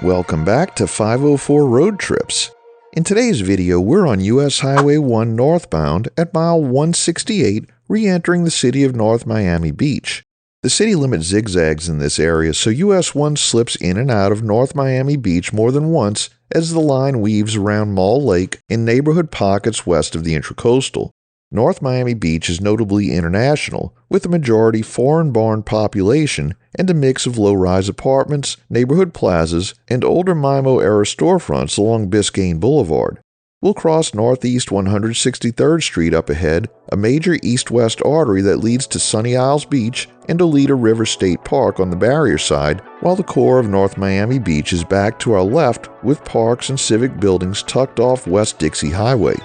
Welcome back to 504 Road Trips. In today's video, we're on US Highway 1 northbound at mile 168, re-entering the city of North Miami Beach. The city limit zigzags in this area, so US-1 slips in and out of North Miami Beach more than once as the line weaves around Mall Lake in neighborhood pockets west of the Intracoastal. North Miami Beach is notably international, with a majority foreign-born population and a mix of low-rise apartments, neighborhood plazas, and older MIMO-era storefronts along Biscayne Boulevard. We'll cross Northeast 163rd Street up ahead, a major east-west artery that leads to Sunny Isles Beach and Oneida River State Park on the barrier side, while the core of North Miami Beach is back to our left with parks and civic buildings tucked off West Dixie Highway.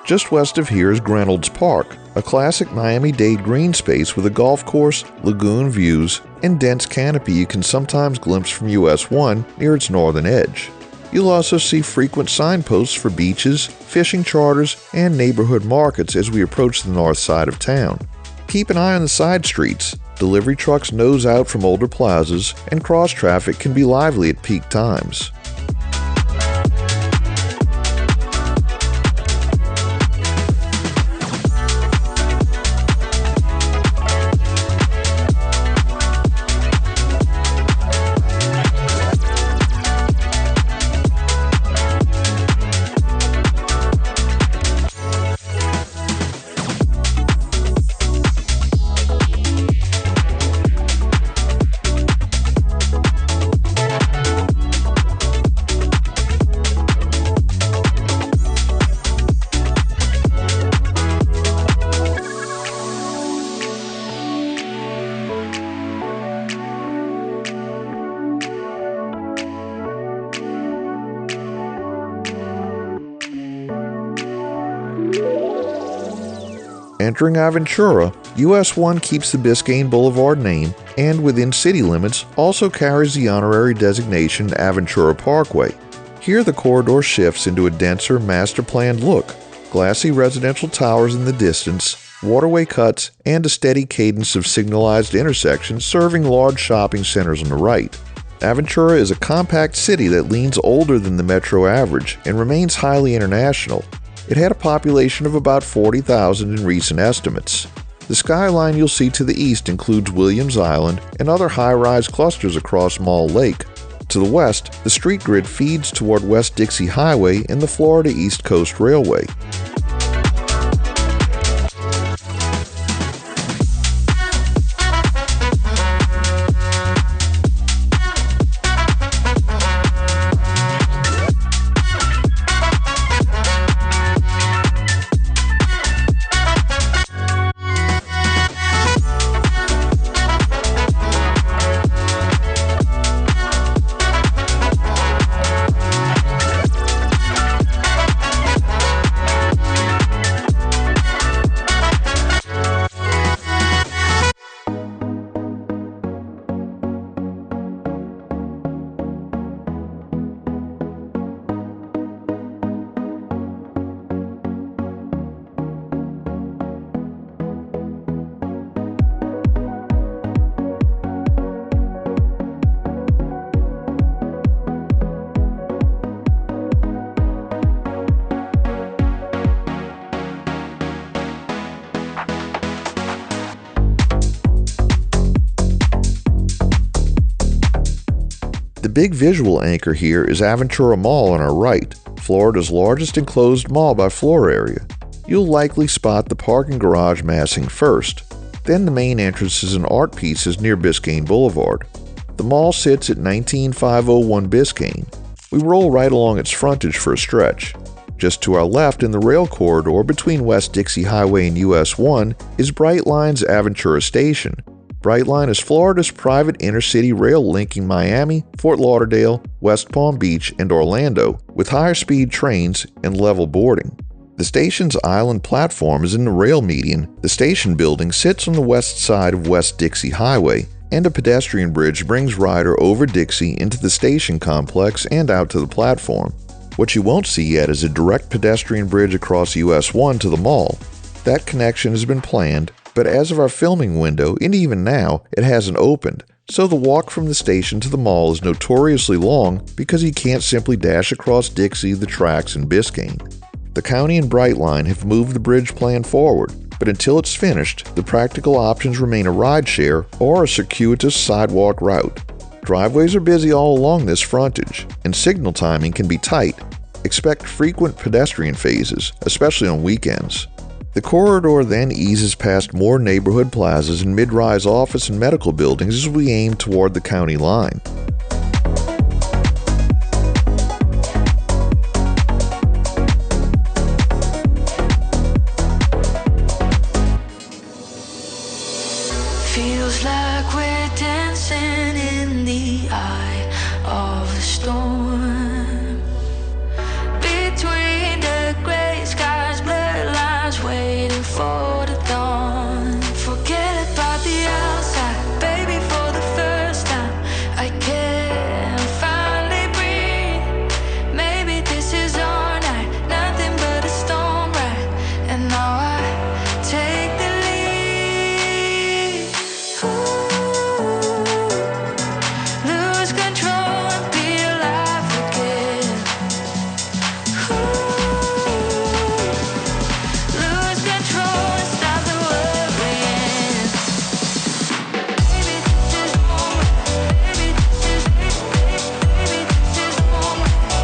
Just west of here is Reynolds Park, a classic Miami-Dade green space with a golf course, lagoon views, and dense canopy you can sometimes glimpse from US-1 near its northern edge. You'll also see frequent signposts for beaches, fishing charters, and neighborhood markets as we approach the north side of town. Keep an eye on the side streets. Delivery trucks nose out from older plazas, and cross-traffic can be lively at peak times. Entering Aventura, US-1 keeps the Biscayne Boulevard name and within city limits also carries the honorary designation Aventura Parkway. Here the corridor shifts into a denser master-planned look, glassy residential towers in the distance, waterway cuts, and a steady cadence of signalized intersections serving large shopping centers on the right. Aventura is a compact city that leans older than the metro average and remains highly international. It had a population of about 40,000 in recent estimates. The skyline you'll see to the east includes Williams Island and other high-rise clusters across Mall Lake. To the west, the street grid feeds toward West Dixie Highway and the Florida East Coast Railway. The big visual anchor here is Aventura Mall on our right, Florida's largest enclosed mall by floor area. You'll likely spot the parking garage massing first. Then the main entrances and art pieces near Biscayne Boulevard. The mall sits at 19501 Biscayne. We roll right along its frontage for a stretch. Just to our left in the rail corridor between West Dixie Highway and US-1 is Brightline's Aventura Station. Brightline is Florida's private intercity rail linking Miami, Fort Lauderdale, West Palm Beach, and Orlando, with higher speed trains and level boarding. The station's island platform is in the rail median. The station building sits on the west side of West Dixie Highway, and a pedestrian bridge brings rider over Dixie into the station complex and out to the platform. What you won't see yet is a direct pedestrian bridge across US-1 to the mall. That connection has been planned, but as of our filming window, and even now, it hasn't opened, so the walk from the station to the mall is notoriously long because you can't simply dash across Dixie, the tracks, and Biscayne. The county and Brightline have moved the bridge plan forward, but until it's finished, the practical options remain a rideshare or a circuitous sidewalk route. Driveways are busy all along this frontage, and signal timing can be tight. Expect frequent pedestrian phases, especially on weekends. The corridor then eases past more neighborhood plazas and mid-rise office and medical buildings as we aim toward the county line. Feels like we're dancing in the eye of the storm. Between the gray skies, blurred lines waiting for the dawn. Forget about the outside, baby, for the first time I can finally breathe. Maybe this is our night, nothing but a storm ride, and now I take the lead. Lose control and be alive again. Lose control and stop the worrying. Baby, this is home. Baby, this is home. Baby, this is home. Baby,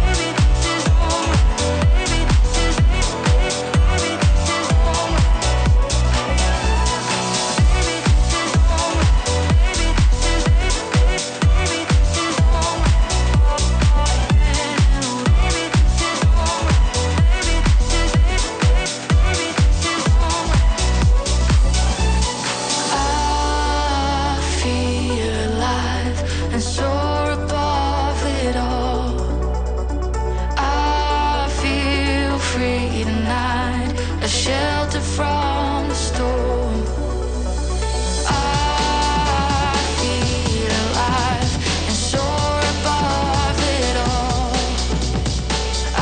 this is home. Baby, this is baby, this is home. Baby, this is home. Baby, this is baby, this is home. Baby, this is home. Baby, this is baby, this is home. I feel alive and soar above it all. I feel free tonight, a shelter from the storm. I feel alive and soar above it all. I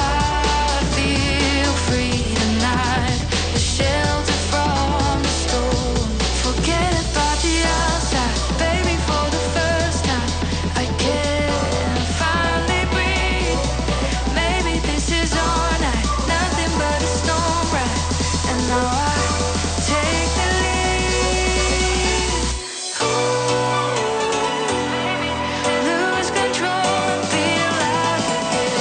feel free tonight, a shelter from the storm. Forget about the outside, baby, for the first time I can finally breathe. Maybe this is our night, nothing but a storm ride, and now I take the lead. Lose control and be alive again.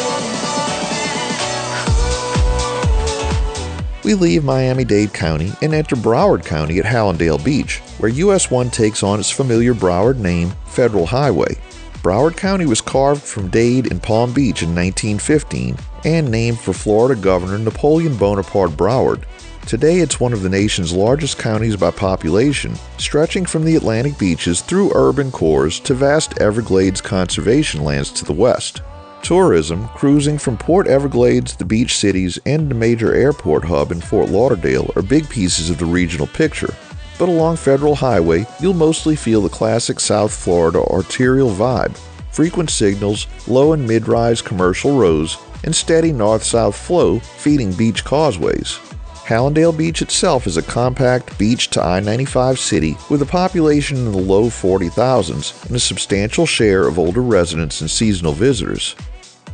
We leave Miami-Dade County and enter Broward County at Hallandale Beach, where US-1 takes on its familiar Broward name, Federal Highway. Broward County was carved from Dade and Palm Beach in 1915 and named for Florida Governor Napoleon Bonaparte Broward. Today it's one of the nation's largest counties by population, stretching from the Atlantic beaches through urban cores to vast Everglades conservation lands to the west. Tourism, cruising from Port Everglades, the beach cities, and the major airport hub in Fort Lauderdale are big pieces of the regional picture. But along Federal Highway, you'll mostly feel the classic South Florida arterial vibe, frequent signals, low and mid-rise commercial rows, and steady north-south flow feeding beach causeways. Hallandale Beach itself is a compact beach to I-95 city with a population in the low 40,000s and a substantial share of older residents and seasonal visitors.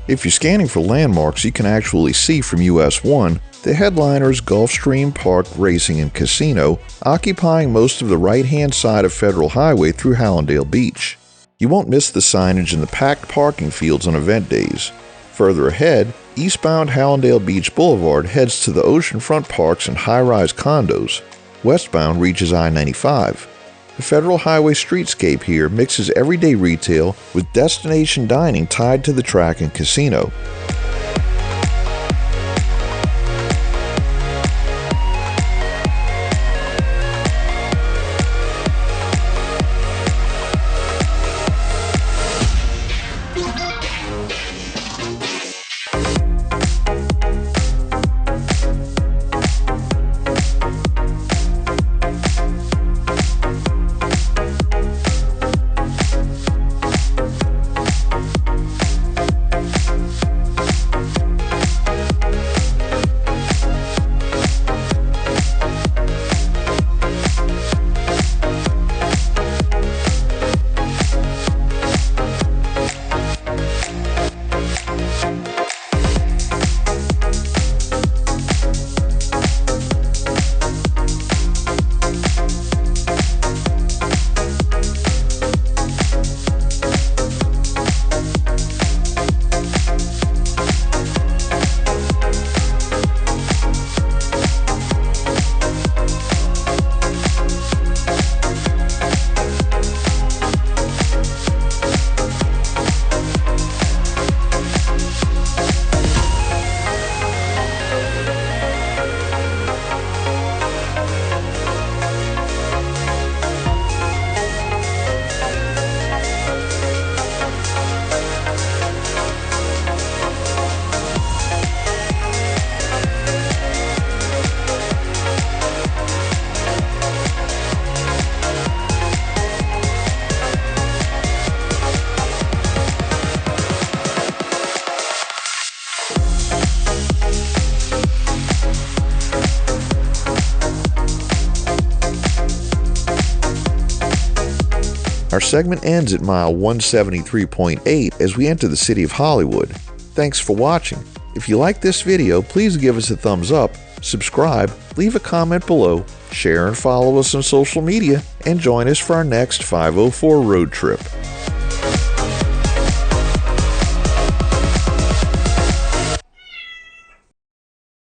If you're scanning for landmarks you can actually see from US-1, the headliners Gulfstream Park Racing and Casino occupying most of the right-hand side of Federal Highway through Hallandale Beach. You won't miss the signage in the packed parking fields on event days. Further ahead, eastbound Hallandale Beach Boulevard heads to the oceanfront parks and high-rise condos. Westbound reaches I-95. The Federal Highway streetscape here mixes everyday retail with destination dining tied to the track and casino. Our segment ends at mile 173.8 as we enter the city of Hollywood. Thanks for watching. If you like this video, please give us a thumbs up, subscribe, leave a comment below, share and follow us on social media, and join us for our next 504 road trip.